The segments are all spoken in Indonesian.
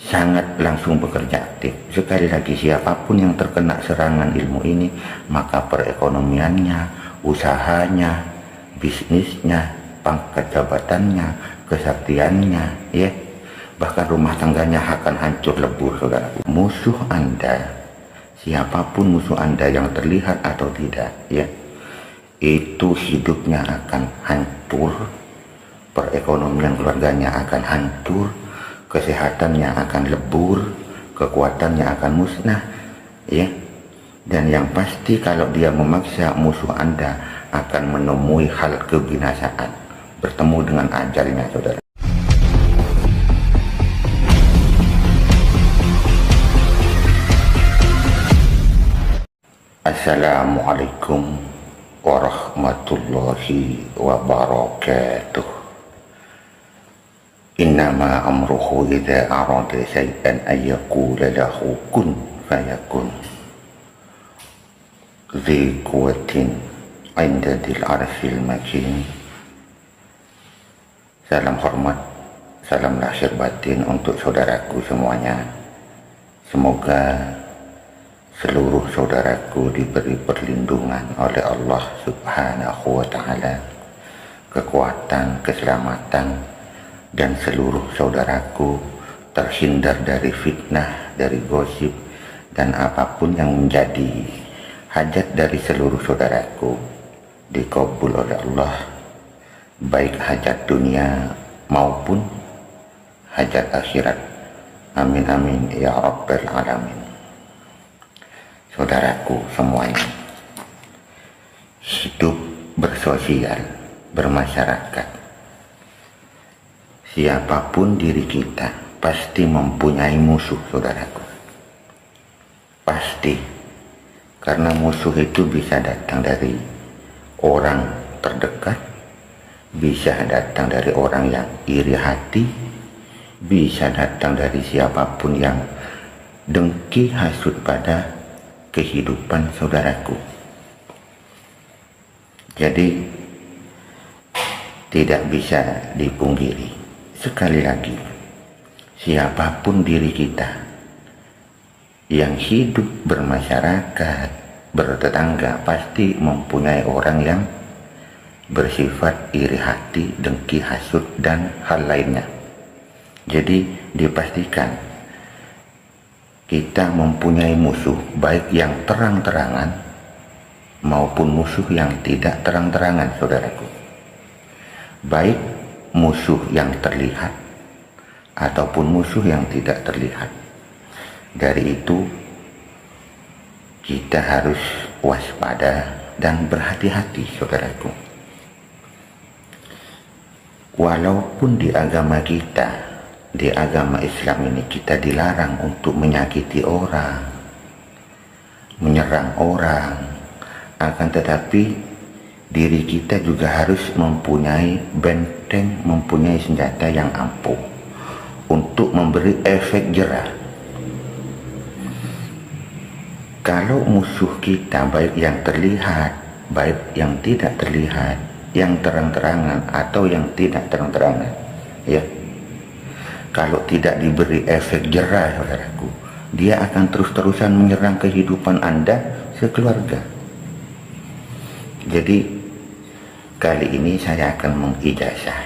sangat langsung bekerja aktif. Sekali lagi, siapapun yang terkena serangan ilmu ini, maka perekonomiannya, usahanya, bisnisnya, pangkat jabatannya, kesaktiannya, ya, bahkan rumah tangganya akan hancur lebur, saudara. Musuh Anda, siapapun musuh Anda yang terlihat atau tidak, ya, itu hidupnya akan hancur, perekonomian keluarganya akan hancur, kesehatannya akan lebur, kekuatannya akan musnah, ya. Dan yang pasti kalau dia memaksa, musuh Anda akan menemui hal kebinasaan, bertemu dengan ajalnya, saudara. Assalamualaikum warahmatullahi wabarakatuh. Innama amruhu idza arada syai'an ay yaqula lahu kun fayakun. Dzi quwwatin 'inda dzil 'arsyil makin. Salam hormat, salam lahir batin untuk saudaraku semuanya. Semoga seluruh saudaraku diberi perlindungan oleh Allah Subhanahu wa ta'ala, kekuatan, keselamatan, dan seluruh saudaraku terhindar dari fitnah, dari gosip, dan apapun yang menjadi hajat dari seluruh saudaraku dikabul oleh Allah, baik hajat dunia maupun hajat akhirat. Amin amin ya rabbal alamin. Saudaraku semuanya, hidup bersosial, bermasyarakat, siapapun diri kita pasti mempunyai musuh, saudaraku. Pasti. Karena musuh itu bisa datang dari orang terdekat, bisa datang dari orang yang iri hati, bisa datang dari siapapun yang dengki hasut pada kehidupan saudaraku. Jadi tidak bisa dipungkiri, sekali lagi, siapapun diri kita yang hidup bermasyarakat, bertetangga, pasti mempunyai orang yang bersifat iri hati, dengki, hasut, dan hal lainnya. Jadi dipastikan kita mempunyai musuh, baik yang terang-terangan maupun musuh yang tidak terang-terangan, saudaraku. Baik musuh yang terlihat ataupun musuh yang tidak terlihat. Dari itu kita harus waspada dan berhati-hati, saudaraku. Walaupun di agama kita, di agama Islam ini, kita dilarang untuk menyakiti orang, menyerang orang, akan tetapi diri kita juga harus mempunyai benteng, mempunyai senjata yang ampuh untuk memberi efek jerah. Kalau musuh kita, baik yang terlihat, baik yang tidak terlihat, yang terang-terangan atau yang tidak terang-terangan, ya, kalau tidak diberi efek jerah, saudaraku, dia akan terus-terusan menyerang kehidupan Anda sekeluarga. Jadi kali ini saya akan mengijazah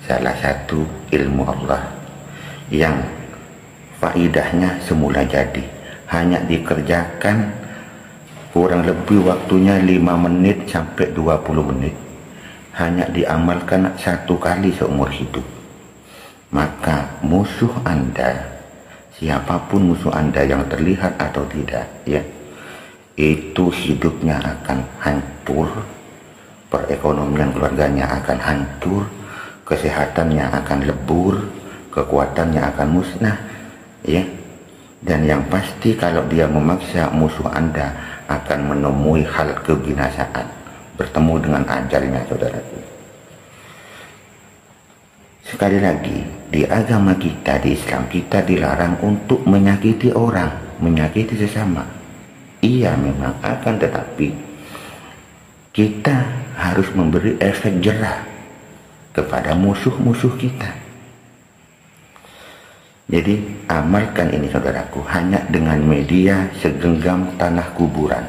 salah satu ilmu Allah yang faidahnya semula jadi, hanya dikerjakan kurang lebih waktunya 5 menit sampai 20 menit, hanya diamalkan 1 kali seumur hidup. Maka musuh Anda, siapapun musuh Anda yang terlihat atau tidak, ya, itu hidupnya akan hancur, perekonomian keluarganya akan hancur, kesehatannya akan lebur, kekuatannya akan musnah, ya. Dan yang pasti kalau dia memaksa, musuh Anda akan menemui hal kebinasaan, bertemu dengan ajalnya, saudaraku. Sekali lagi, di agama kita, di Islam kita dilarang untuk menyakiti orang, menyakiti sesama. Iya memang, akan tetapi kita harus memberi efek jerah kepada musuh-musuh kita. Jadi amalkan ini saudaraku hanya dengan media segenggam tanah kuburan,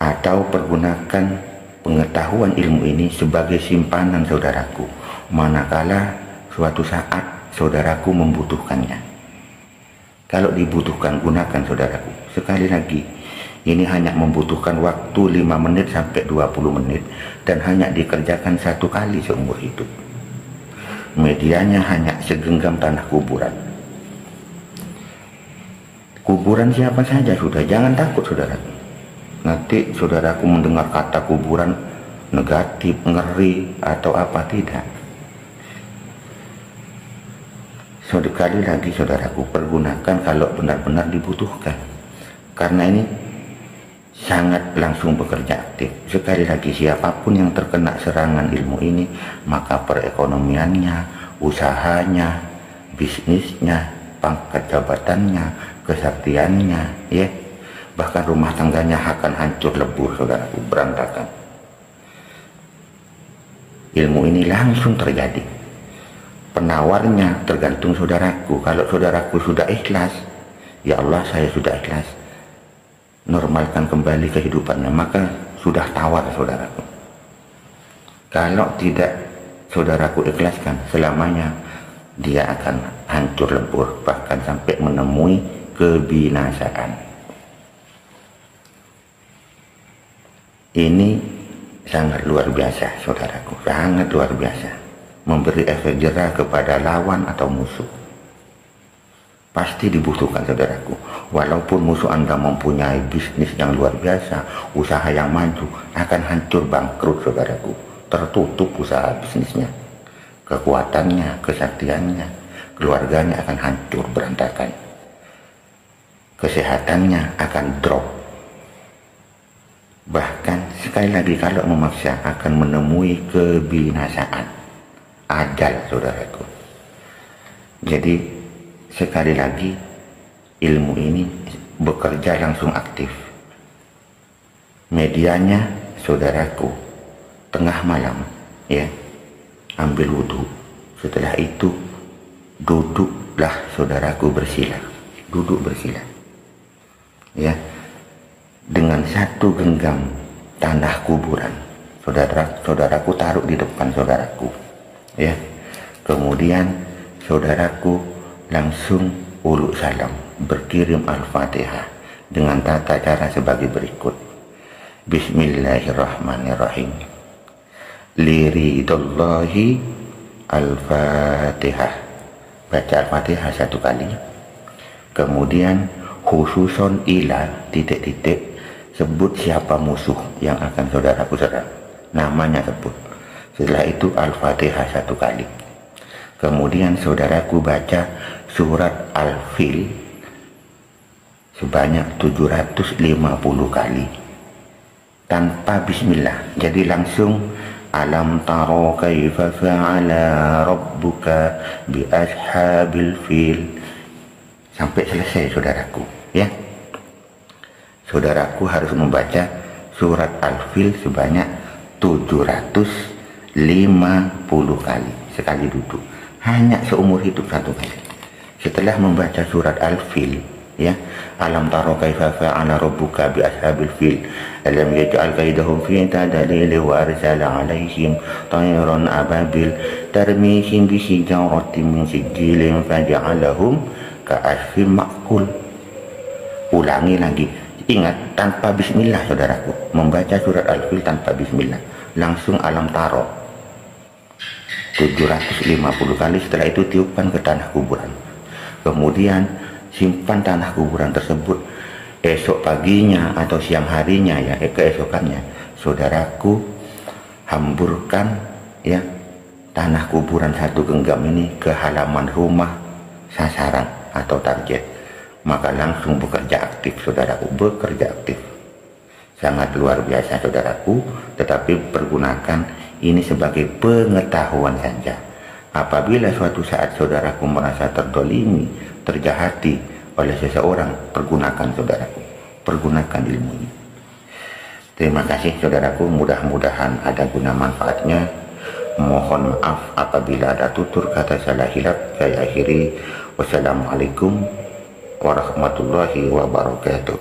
atau pergunakan pengetahuan ilmu ini sebagai simpanan saudaraku manakala suatu saat saudaraku membutuhkannya. Kalau dibutuhkan, gunakan saudaraku. Sekali lagi, ini hanya membutuhkan waktu 5 menit sampai 20 menit dan hanya dikerjakan 1 kali seumur hidup. Medianya hanya segenggam tanah kuburan. Kuburan siapa saja sudah, jangan takut saudaraku. Nanti saudaraku mendengar kata kuburan negatif, ngeri atau apa, tidak. Sekali lagi saudaraku, pergunakan kalau benar-benar dibutuhkan. Karena ini sangat langsung bekerja aktif. Sekali lagi, siapapun yang terkena serangan ilmu ini, maka perekonomiannya, usahanya, bisnisnya, pangkat jabatannya, kesaktiannya, ya, bahkan rumah tangganya akan hancur lebur saudaraku, berantakan. Ilmu ini langsung terjadi. Penawarnya tergantung saudaraku. Kalau saudaraku sudah ikhlas, ya Allah saya sudah ikhlas, normalkan kembali kehidupannya, maka sudah tawar saudaraku. Kalau tidak saudaraku ikhlaskan, selamanya dia akan hancur lebur, bahkan sampai menemui kebinasaan. Ini sangat luar biasa saudaraku, sangat luar biasa, memberi efek jerah kepada lawan atau musuh. Pasti dibutuhkan saudaraku. Walaupun musuh Anda mempunyai bisnis yang luar biasa, usaha yang maju, akan hancur bangkrut saudaraku. Tertutup usaha bisnisnya, kekuatannya, kesaktiannya, keluarganya akan hancur berantakan, kesehatannya akan drop. Bahkan sekali lagi kalau memaksa akan menemui kebinasaan, ajal saudaraku. Jadi sekali lagi ilmu ini bekerja langsung aktif. Medianya saudaraku, tengah malam ya, ambil wudhu. Setelah itu duduklah saudaraku bersila, duduk bersila ya, dengan 1 genggam tanah kuburan saudaraku taruh di depan saudaraku ya. Kemudian saudaraku langsung uluk salam, berkirim Al-Fatihah dengan tata cara sebagai berikut. Bismillahirrahmanirrahim. Liridallahi Al-Fatihah. Baca Al-Fatihah 1 kali. Kemudian khususon ila titik-titik, sebut siapa musuh yang akan saudaraku serang, namanya sebut. Setelah itu Al-Fatihah 1 kali. Kemudian saudaraku baca surat Al-Fil sebanyak 750 kali tanpa bismillah. Jadi langsung alam taro kaifa fa'ala rabbuka bi ashabil fil sampai selesai saudaraku ya. Saudaraku harus membaca surat Al-Fil sebanyak 750 kali sekali duduk, hanya seumur hidup 1 kali. Setelah membaca surat Al-Fil ya, alam taro kaifa fa'ala rabbuka bi ashabil fil alam yaj'al kaidahum fi tadlil wa arsala alaihim tayran ababil tarmihim bi hijaratin min sijilin faj'alahum ka'asfin ma'kul. Ulangi lagi, ingat tanpa bismillah saudaraku, membaca surat Al-Fil tanpa bismillah, langsung alam taro 750 kali. Setelah itu tiupkan ke tanah kuburan. Kemudian simpan tanah kuburan tersebut. Esok paginya atau siang harinya ya, keesokannya saudaraku hamburkan ya tanah kuburan 1 genggam ini ke halaman rumah sasaran atau target, maka langsung bekerja aktif saudaraku, bekerja aktif. Sangat luar biasa saudaraku, tetapi pergunakan ini sebagai pengetahuan saja. Apabila suatu saat saudaraku merasa terdolimi, terjahati oleh seseorang, pergunakan saudaraku, pergunakan ilmu ini. Terima kasih saudaraku, mudah-mudahan ada guna manfaatnya. Mohon maaf apabila ada tutur kata salah hilap. Saya akhiri. Wassalamualaikum warahmatullahi wabarakatuh.